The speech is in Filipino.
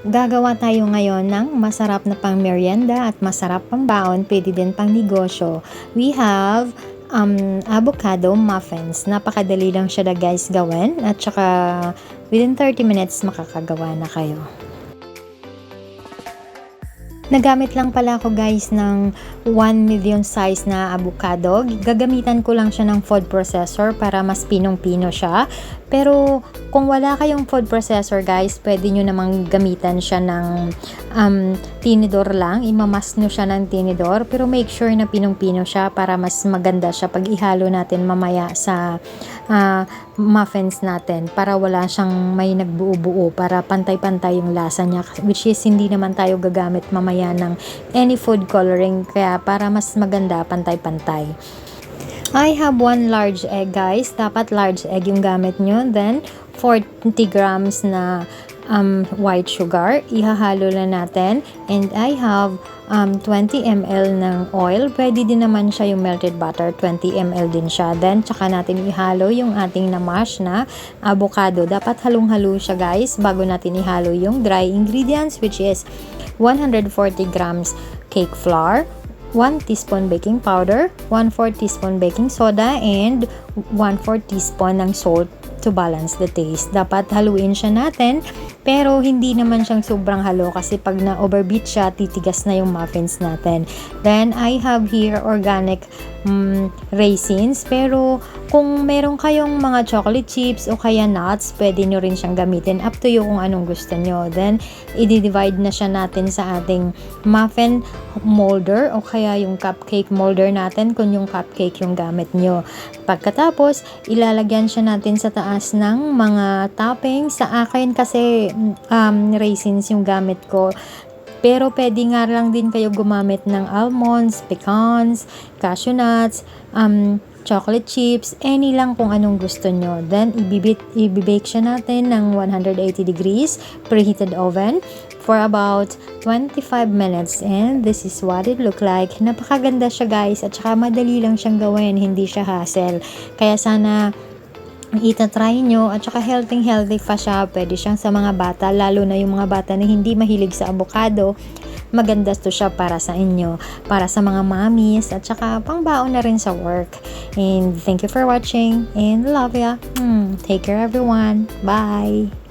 Gagawa tayo ngayon ng masarap na pang merienda at masarap pang baon, pwede din pang negosyo. We have avocado muffins. Napakadali lang siya na guys gawin at saka within 30 minutes makakagawa na kayo. Nagamit lang pala ako guys ng 1 medium size na avocado. Gagamitan ko lang siya ng food processor para mas pinong-pino siya. Pero kung wala kayong food processor guys, pwede nyo namang gamitan siya ng tinidor lang. Imamas nyo siya ng tinidor. Pero make sure na pinong-pino siya para mas maganda siya pag ihalo natin mamaya sa muffins natin. Para wala siyang may nagbuo-buo. Para pantay-pantay yung lasa niya. Which is hindi naman tayo gagamit mamaya ng any food coloring. Kaya para mas maganda, pantay-pantay. I have 1 large egg guys. Dapat large egg yung gamit nyo. Then 40 grams na white sugar. Ihahalo na natin. And I have 20 ml ng oil. Pwede din naman siya yung melted butter. 20 ml din siya. Then tsaka natin ihalo yung ating na-mash na avocado. Dapat halong-halo siya guys bago natin ihalo yung dry ingredients, which is 140 grams cake flour, 1 teaspoon baking powder, 1/4 teaspoon baking soda, and 1/4 teaspoon ng salt to balance the taste. Dapat haluin siya natin, pero hindi naman siyang sobrang halo kasi pag na-overbeat siya, titigas na yung muffins natin. Then, I have here organic raisins, pero kung meron kayong mga chocolate chips o kaya nuts, pwede nyo rin siyang gamitin. Up to you kung anong gusto nyo. Then, i-divide na siya natin sa ating muffin molder o kaya yung cupcake molder natin kung yung cupcake yung gamit nyo. Pagkatapos, ilalagyan siya natin sa taas ng mga toppings. Sa akin kasi raisins yung gamit ko. Pero pwede nga lang din kayo gumamit ng almonds, pecans, cashew nuts, chocolate chips, any lang kung anong gusto nyo. Then, i-bake siya natin ng 180 degrees preheated oven for about 25 minutes. And this is what it look like. Napakaganda siya guys at saka madali lang siyang gawin, hindi siya hassle. Kaya sana itatry nyo at saka healthy pa siya. Pwede siyang sa mga bata, lalo na yung mga bata na hindi mahilig sa avocado. Maganda to siya para sa inyo, para sa mga mommies at saka pangbaon na rin sa work. And thank you for watching and love ya. Take care everyone. Bye.